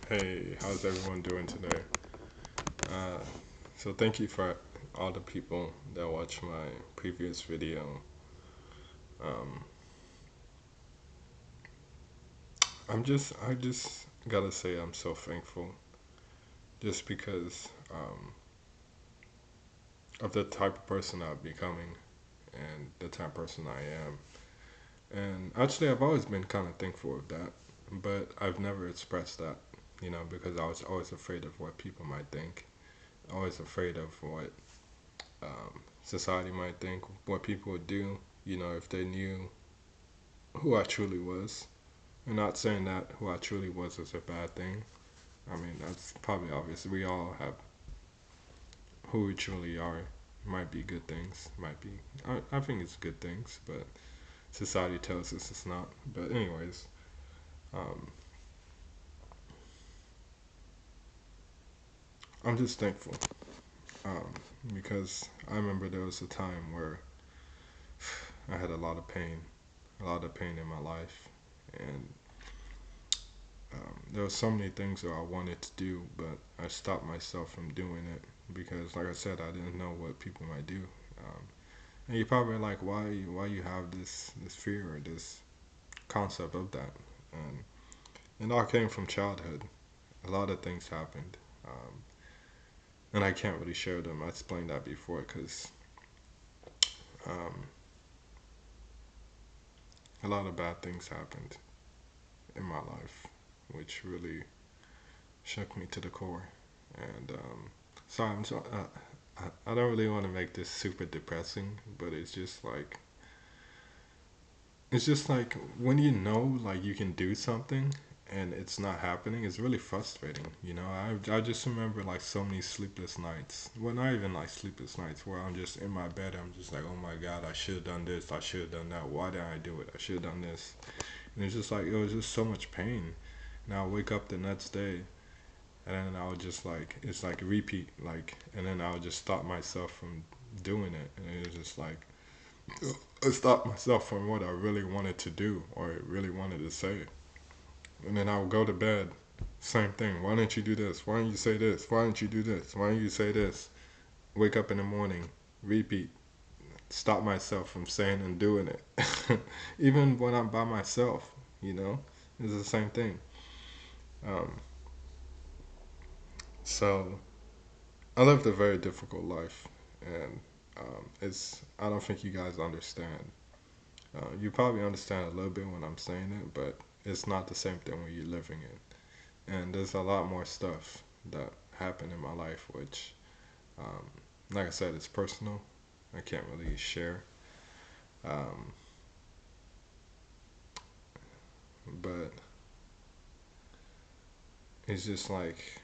Hey, how's everyone doing today? Uh, so thank you for all the people that watched my previous video. Um, I just gotta say I'm so thankful just because of the type of person I'm becoming and the type of person I am. And actually, I've always been kind of thankful of that, but I've never expressed that, because I was always afraid of what people might think, always afraid of what society might think, what people would do, if they knew who I truly was. I'm not saying that who I truly was is a bad thing. I mean, that's probably obvious. We all have who we truly are. Might be good things. Might be. I think it's good things, but society tells us it's not. But anyways, um, I'm just thankful um, because I remember there was a time where I had a lot of pain in my life, and there were so many things that I wanted to do, but I stopped myself from doing it because, like I said, I didn't know what people might do. Um, and you're probably like, why you have this fear or this concept of that? And it all came from childhood. A lot of things happened, and I can't really share them. I explained that before because um, a lot of bad things happened in my life, which really shook me to the core. And sorry, I don't really want to make this super depressing, but it's just like when you know like you can do something and it's not happening, it's really frustrating. I just remember like so many sleepless nights. Well, not even like sleepless nights where I'm just in my bed. I'm just like, oh my god, I should have done this. I should have done that. Why didn't I do it? I should have done this. And it's just like it was just so much pain. Now I wake up the next day and then I would just like it's like a repeat like, and then I would just stop myself from doing it, and it was just like I stopped myself from what I really wanted to do or really wanted to say. And then I would go to bed, same thing. Why didn't you do this? Why didn't you say this? Why didn't you do this? Why didn't you say this? Wake up in the morning, repeat. Stop myself from saying and doing it. Even when I'm by myself, you know, it's the same thing. Um, so I lived a very difficult life, and it's I don't think you guys understand. You probably understand a little bit when I'm saying it, but it's not the same thing when you're living it. And there's a lot more stuff that happened in my life, which, um, like I said, it's personal. I can't really share. Um, but it's just like,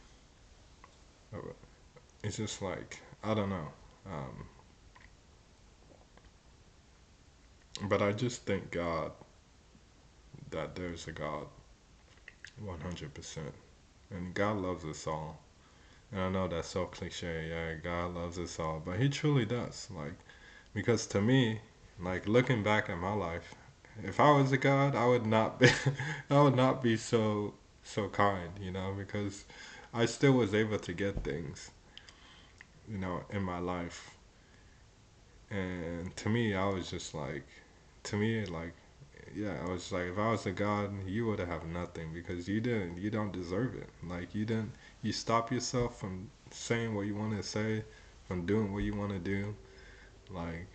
it's just like, I don't know. Um, but I just thank God that there's a God 100%. And God loves us all. And I know that's so cliche. Yeah, God loves us all. But He truly does. Like, because to me, like looking back at my life, if I was a god, I would not be, I would not be so kind, because I still was able to get things, in my life. And to me, I was just like, to me, like, yeah, I was like, if I was a god, you would have nothing because you don't deserve it. Like, you stop yourself from saying what you want to say, from doing what you want to do. Like,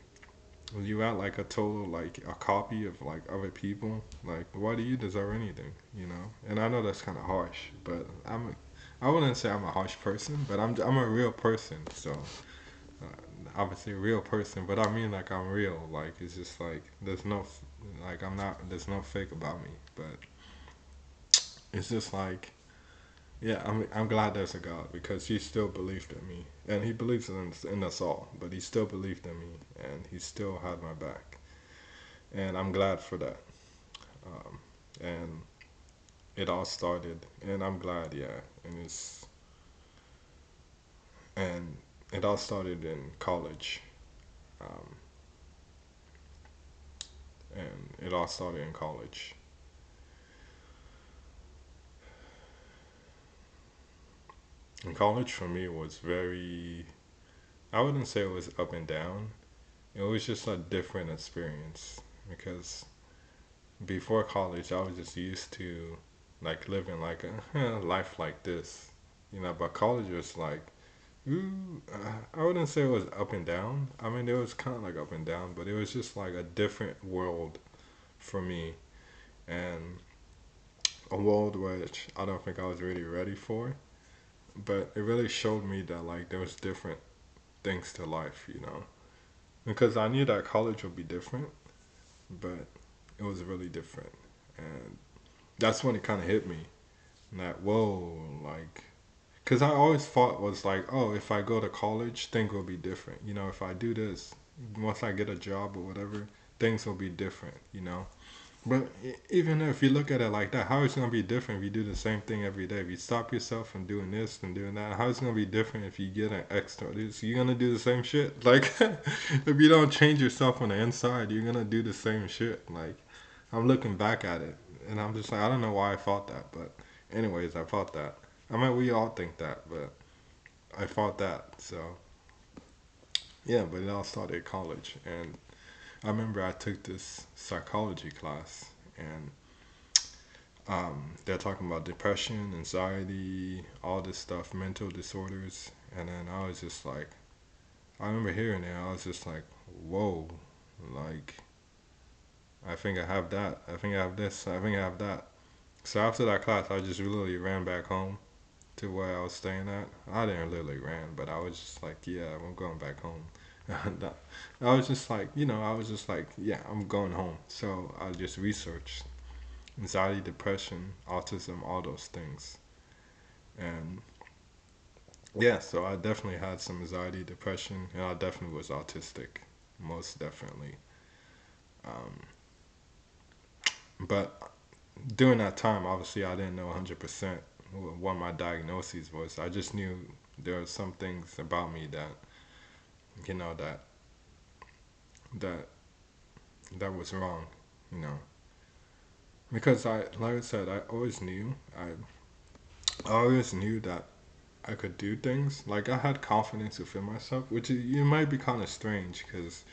when you act like a total like a copy of like other people, like why do you deserve anything? And I know that's kind of harsh, but I wouldn't say I'm a harsh person, but I'm a real person. So obviously a real person, but I mean like I'm real. Like it's just like like I'm not there's no fake about me, but it's just like yeah, I'm glad there's a God because He still believed in me, and He believes in us all, but He still believed in me, and He still had my back, and I'm glad for that. Um, and it all started, and I'm glad, yeah. And it all started in college, um, and it all started in college. And college for me was very, I wouldn't say it was up and down. It was just a different experience because before college, I was just used to like living like a life like this, But college was like, I wouldn't say it was up and down. I mean, it was kind of like up and down, but it was just like a different world for me, and a world which I don't think I was really ready for. But it really showed me that like there was different things to life. Because I knew that college would be different, but it was really different, and that's when it kind of hit me that whoa, like, because I always thought was like, oh, if I go to college, things will be different. If I do this, once I get a job or whatever, things will be different. But even if you look at it like that, how is it gonna be different if you do the same thing every day? If you stop yourself from doing this and doing that, how is it gonna be different if you get an extra? So you're gonna do the same shit. Like, if you don't change yourself on the inside, you're gonna do the same shit. Like, I'm looking back at it, and I'm just like, I don't know why I thought that, but anyways, I thought that. I mean, we all think that, but I thought that. So yeah, but it all started at college, and I remember I took this psychology class, and they're talking about depression, anxiety, all this stuff, mental disorders, and then I was just like, I remember hearing it, I was just like, whoa, like, I think I have that, I think I have this, I think I have that. So after that class, I just literally ran back home to where I was staying at. I didn't literally ran, but I was just like, yeah, I'm going back home. And I was just like, I was just like, yeah, I'm going home. So I just researched anxiety, depression, autism, all those things. And yeah, so I definitely had some anxiety, depression, and I definitely was autistic, most definitely. Um, but during that time, obviously, I didn't know 100% what my diagnosis was. I just knew there were some things about me that that that was wrong, you know. Because like I said, I always knew that I could do things. Like I had confidence within myself, which it might be kind of strange because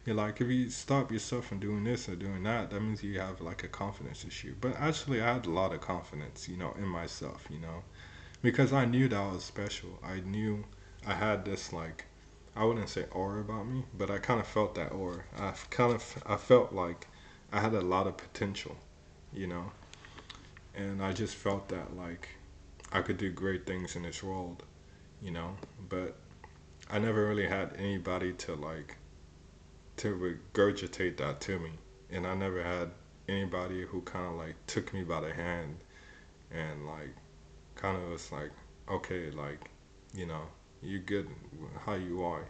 you're like if you stop yourself from doing this or doing that, that means you have like a confidence issue. But actually, I had a lot of confidence, in myself, because I knew that I was special. I knew I had this like I wouldn't say aura about me, but I kind of felt that aura. I felt like I had a lot of potential, you know, and I just felt that like I could do great things in this world. But I never really had anybody to regurgitate that to me, and I never had anybody who kind of like took me by the hand and like kind of was like, okay, like, you know, you're good how you are,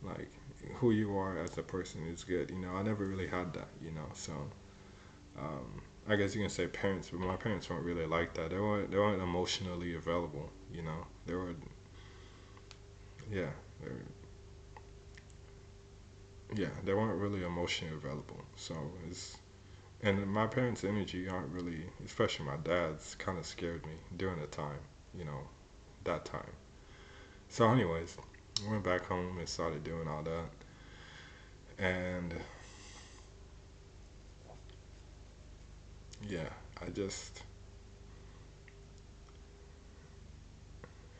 like who you are as a person is good. I never really had that. So I guess you can say parents, but my parents weren't really like that. They weren't emotionally available. They were yeah, they were, yeah, they weren't really emotionally available. So it's and my parents' energy aren't really, especially my dad's, kind of scared me during the time, you know, that time. So, anyways, I went back home and started doing all that, and yeah, I just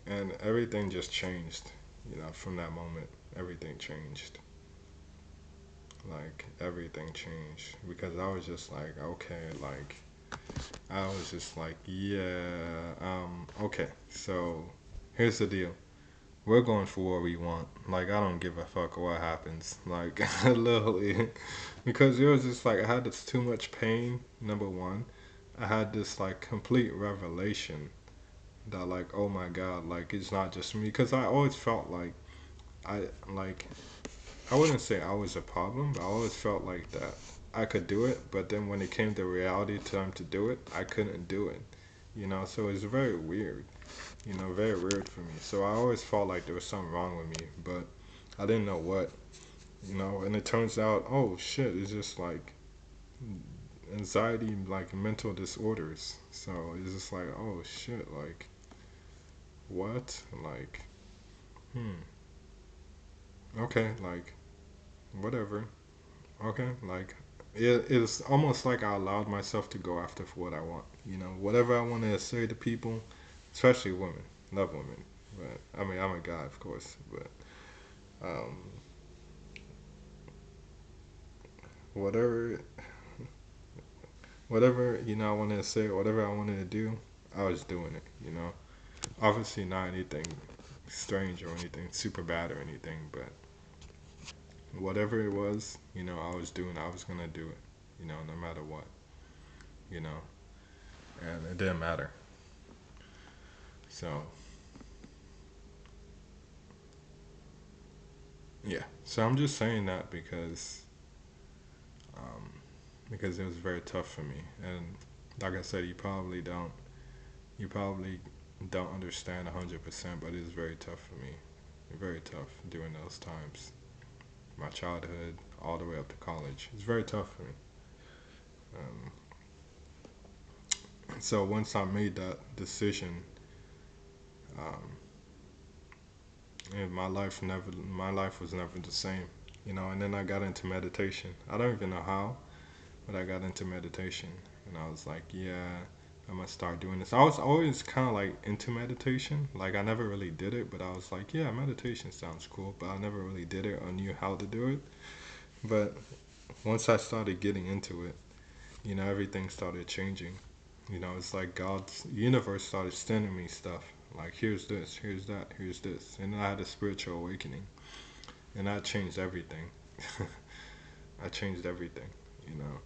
and everything just changed, from that moment. Everything changed. Like everything changed because I was just like, okay, like I was just like, yeah, okay. So here's the deal. We're going for what we want. Like I don't give a fuck what happens. Like literally, because it was just like I had this too much pain. Number one, I had this like complete revelation that like oh my god, like it's not just me. Because I always felt like like I wouldn't say I was a problem, but I always felt like that I could do it. But then when it came to reality time to do it, I couldn't do it. So it's very weird. Very weird for me. So I always felt like there was something wrong with me, but I didn't know what. And it turns out, oh shit, it's just like anxiety, like mental disorders. So it's just like, oh shit, like what? Like, hmm, okay, like, whatever. Okay, like, it's almost like I allowed myself to go after for what I want. You know, whatever I want to say to people, especially women. Love women. But, I mean, I'm a guy, of course. But, um, whatever, whatever, I wanted to say, whatever I wanted to do, I was doing it, Obviously, not anything strange or anything super bad or anything, but whatever it was, I was doing, I was gonna do it, no matter what, you know, and it didn't matter. So yeah, so I'm just saying that um, because it was very tough for me, and like I said, you probably don't understand 100%, but it was very tough for me, very tough during those times, my childhood all the way up to college. It's very tough for me. Um, so once I made that decision, um, and my life was never the same, And then I got into meditation. I don't even know how, but I got into meditation, and I was like, yeah, I'm gonna start doing this. I was always kind of like into meditation. Like I never really did it, but I was like, yeah, meditation sounds cool, but I never really did it or knew how to do it. But once I started getting into it, everything started changing. It's like God's universe started sending me stuff. Like, here's this, here's that, here's this. And then I had a spiritual awakening. And that changed everything. I changed everything, you know.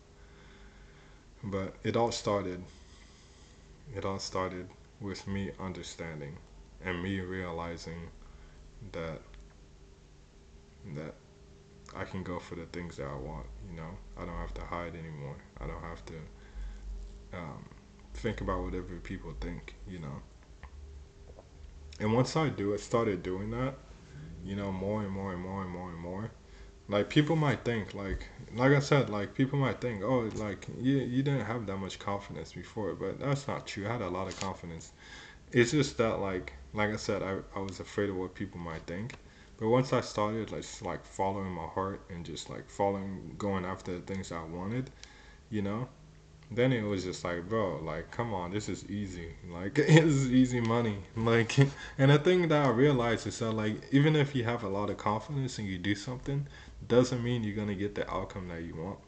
But it all started with me understanding and me realizing that that I can go for the things that I want. I don't have to hide anymore. I don't have to um, think about whatever people think. And once started doing that, more and more and more and more and more. Like people might think, like I said, like people might think, oh, like you didn't have that much confidence before, but that's not true. I had a lot of confidence. It's just that like I said, I was afraid of what people might think. But once I started like following my heart and just like following, going after the things I wanted, you know, then it was just like, bro, like, come on, this is easy. Like, this is easy money. Like, and the thing that I realized is that, like, even if you have a lot of confidence and you do something, doesn't mean you're gonna get the outcome that you want.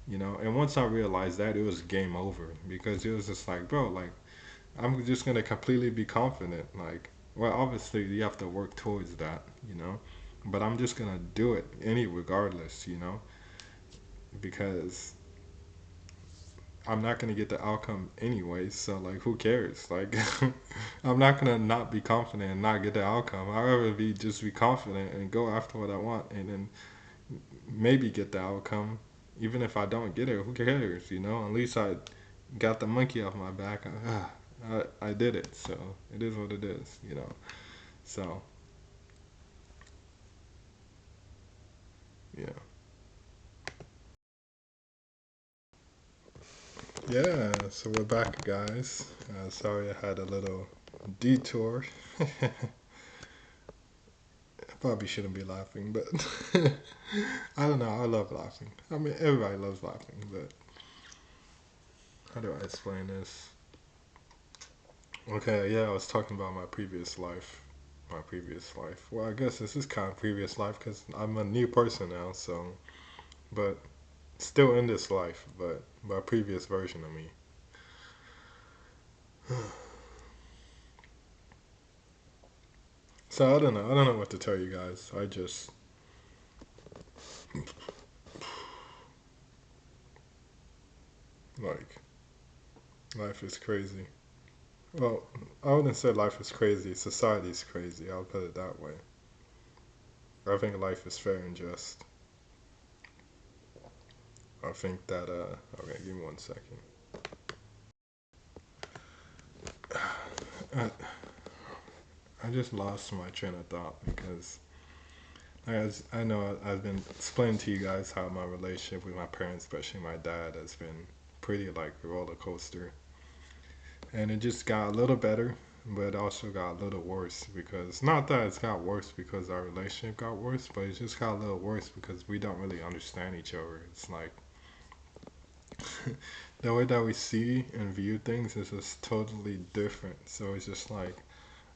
And once I realized that, it was game over because it was just like, bro, like, I'm just gonna completely be confident. Like, well, obviously, you have to work towards that. But I'm just gonna do it any regardless, because I'm not gonna get the outcome anyway, so like who cares? Like I'm not gonna not be confident and not get the outcome. I'd rather be confident and go after what I want and then maybe get the outcome. Even if I don't get it, who cares? At least I got the monkey off my back. I did it, so it is what it is. So yeah. Yeah, so we're back guys. Sorry I had a little detour. Probably shouldn't be laughing, but I don't know. I love laughing. I mean, everybody loves laughing, but how do I explain this? Okay, yeah, I was talking about my previous life. My previous life. Well, I guess this is kind of previous life because I'm a new person now, so, but still in this life, but my previous version of me. So I don't know. I don't know what to tell you guys. I just, like, life is crazy. Well, I wouldn't say life is crazy. Society's crazy. I'll put it that way. I think life is fair and just. I think that okay, give me 1 second. I, I just lost my train of thought because as I know I've been explaining to you guys how my relationship with my parents, especially my dad, has been pretty like roller coaster, and it just got a little better, but it also got a little worse because not that it's got worse because our relationship got worse, but it just got a little worse because we don't really understand each other. It's like the way that we see and view things is just totally different. So it's just like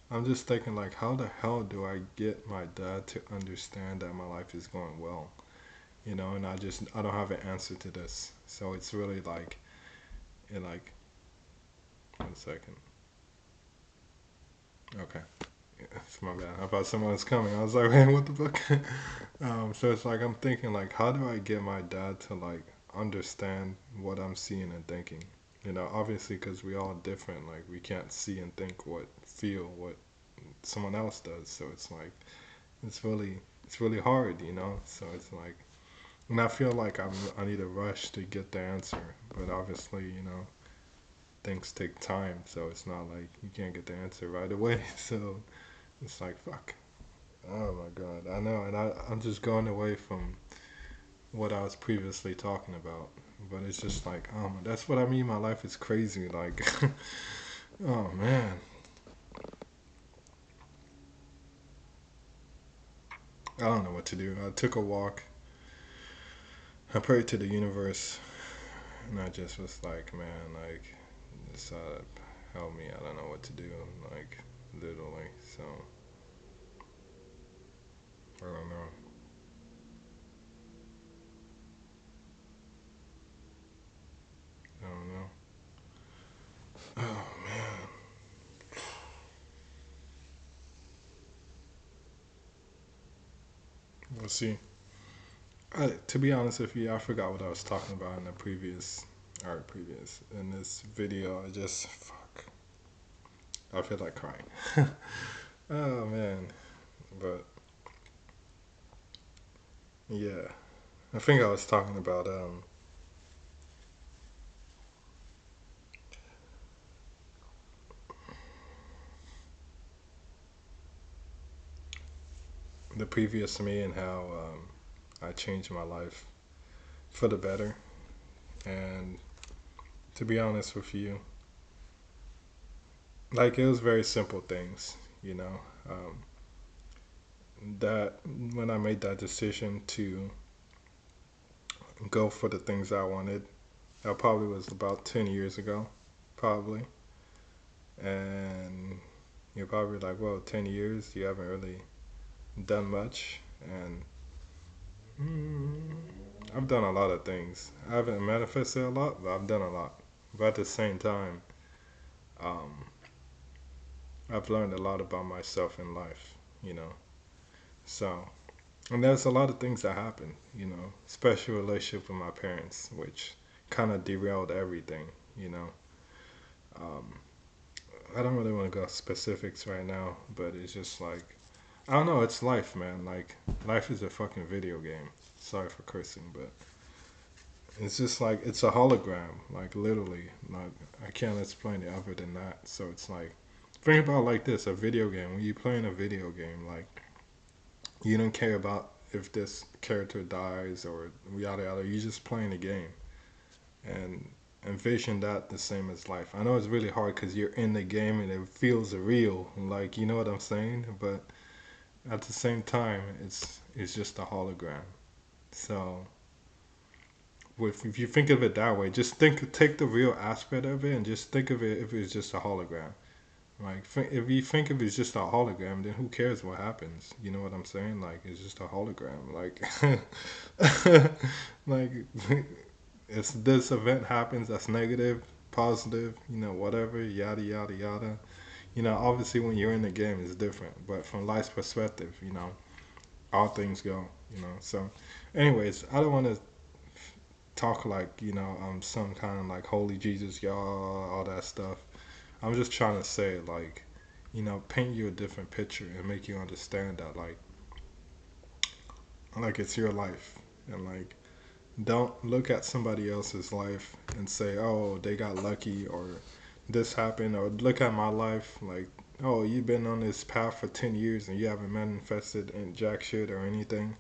I'm just thinking like how the hell do I get my dad to understand that my life is going well? You know, and I don't have an answer to this. So it's really like it like 1 second. Okay. It's my bad. I thought someone was coming. I was like, man, what the fuck? So it's like I'm thinking like, how do I get my dad to like understand what I'm seeing and thinking? You know, obviously because we all different. Like we can't see and think feel what someone else does. So it's like it's really hard. You know. So it's like, and I feel like I need a rush to get the answer. But obviously, you know, things take time. So it's not like you can't get the answer right away. So it's like fuck. Oh my god, I know, and I'm just going away from what I was previously talking about, but it's just like, that's what I mean. My life is crazy. Like, oh man, I don't know what to do. I took a walk. I prayed to the universe, and I just was like, man, like, just help me. I don't know what to do. Like, literally. So I don't know. I don't know. Oh man. We'll see. To be honest with you, I forgot what I was talking about in the previous in this video. I just fuck. I feel like crying. Oh man, but yeah, I think I was talking about the previous me and how I changed my life for the better. And to be honest with you, like it was very simple things, you know. That when I made that decision to go for the things I wanted, that probably was about 10 years ago, probably. And you're probably like, well, 10 years, you haven't really done much. And mm, I've done a lot of things. I haven't manifested a lot, but I've done a lot. But at the same time, um, I've learned a lot about myself in life, you know. So, and there's a lot of things that happened, you know, special relationship with my parents, which kind of derailed everything, you know. Um, I don't really want to go specifics right now, but it's just like I don't know. It's life, man. Like life is a fucking video game. Sorry for cursing, but it's just like it's a hologram. Like literally, like I can't explain it other than that. So it's like think about it like this: a video game. When you're playing a video game, like you don't care about if this character dies or yada yada. You're just playing a game, and envision that the same as life. I know it's really hard because you're in the game and it feels real. Like you know what I'm saying, but at the same time, it's just a hologram. So, if you think of it that way, just take the real aspect of it and just think of it if it's just a hologram. Like, if you think of it as just a hologram, then who cares what happens? You know what I'm saying? Like, it's just a hologram. Like, like, if this event happens that's negative, positive, you know, whatever, yada yada yada. You know, obviously when you're in the game, it's different. But from life's perspective, you know, all things go, you know. So, anyways, I don't want to talk like you know I'm some kind of like holy Jesus, y'all, all that stuff. I'm just trying to say like, you know, paint you a different picture and make you understand that like it's your life and like don't look at somebody else's life and say oh they got lucky or this happened or look at my life like oh you've been on this path for 10 years and you haven't manifested in jack shit or anything.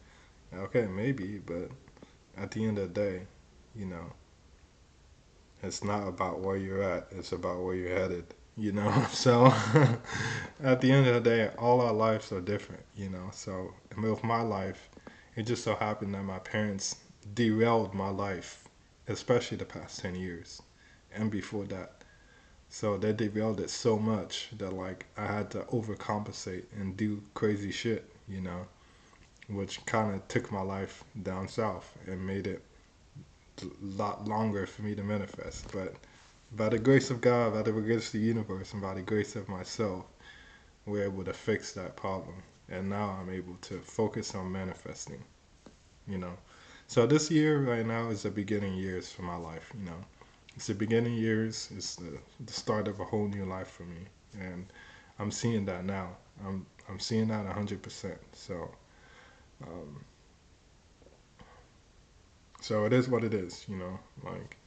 Okay, maybe, but at the end of the day, you know, it's not about where you're at, it's about where you're headed. you know. So at the end of the day, all our lives are different, you know. So with my life, it just so happened that my parents derailed my life, especially the past 10 years and before that. So they derailed it so much that like I had to overcompensate and do crazy shit, you know, which kind of took my life down south and made it a lot longer for me to manifest. But by the grace of God, by the grace of the universe, and by the grace of myself, we're able to fix that problem. And now I'm able to focus on manifesting, you know. So this year right now is the beginning years for my life, you know. It's the beginning years, it's the start of a whole new life for me. And I'm seeing that now. I'm seeing that 100%. Um, so it is what it is, you know. Like,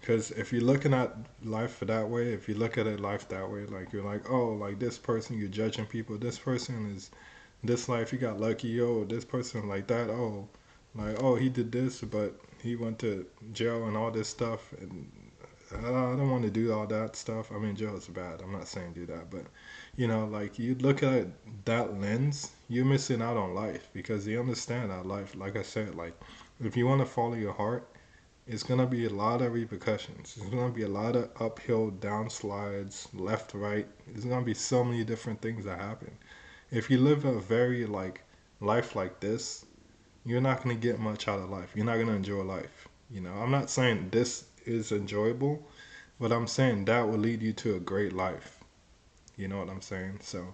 because if you're looking at life that way, if you look at it life that way, like you're like, oh, like this person, you're judging people. This person is this life. He got lucky. Oh, this person like that. Oh, like oh, he did this, but he went to jail and all this stuff. And I don't want to do all that stuff. I mean, jail is bad. I'm not saying do that, but you know, like you look at it that lens, you're missing out on life because you understand that life. Like I said, like if you want to follow your heart, it's gonna be a lot of repercussions. It's gonna be a lot of uphill, downslides, left, right. There's gonna be so many different things that happen. If you live a very like life like this, you're not gonna get much out of life. You're not gonna enjoy life. You know, I'm not saying this is enjoyable, but I'm saying that will lead you to a great life. You know what I'm saying? So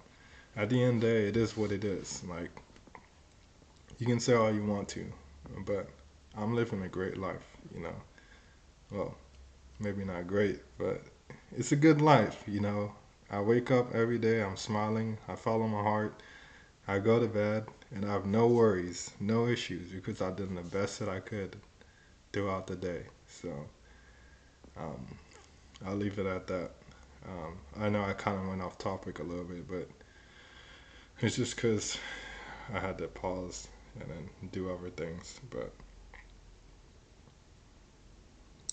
at the end of the day, it is what it is. Like you can say all you want to, but I'm living a great life. You know, well, maybe not great, but it's a good life, you know. I wake up every day, I'm smiling, I follow my heart, I go to bed, and I have no worries, no issues, because I've done the best that I could throughout the day. So um, I'll leave it at that. I know I kind of went off topic a little bit, but it's just because I had to pause and then do other things. But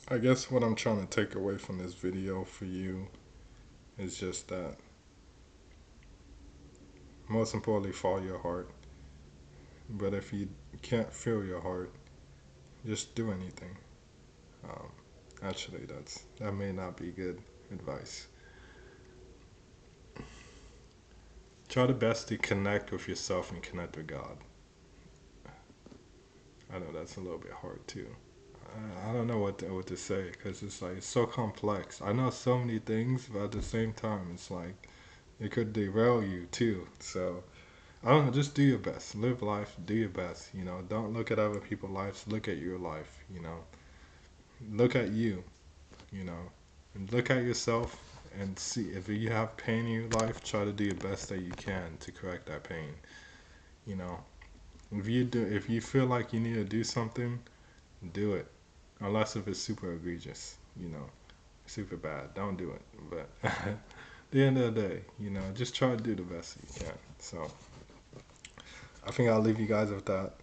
I guess what I'm trying to take away from this video for you is just that most importantly, follow your heart. But if you can't feel your heart, just do anything. Um, actually, that may not be good advice. Try the best to connect with yourself and connect with God. I know that's a little bit hard too. I don't know what to say because it's like it's so complex. I know so many things, but at the same time, it's like it could derail you too. So I don't know. Just do your best. Live life. Do your best. You know. Don't look at other people's lives. Look at your life. You know. Look at you. You know, and look at yourself and see if you have pain in your life. Try to do your best that you can to correct that pain. You know, if you feel like you need to do something, do it. Unless if it's super egregious, you know, super bad, don't do it. But at the end of the day, you know, just try to do the best you can. So I think I'll leave you guys with that.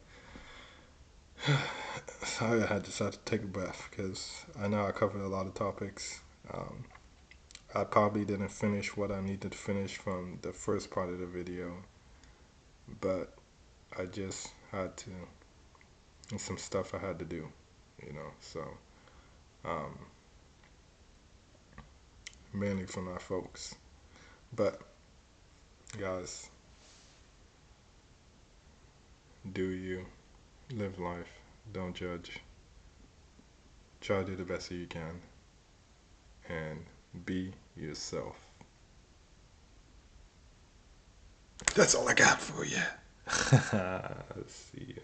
Sorry, I just had to take a breath because I know I covered a lot of topics. Um, I probably didn't finish what I needed to finish from the first part of the video, but I just had to, and some stuff I had to do, you know, so, um, mainly for my folks. But, guys, do you, live life, don't judge, try to do the best that you can, and be yourself. That's all I got for you. See ya.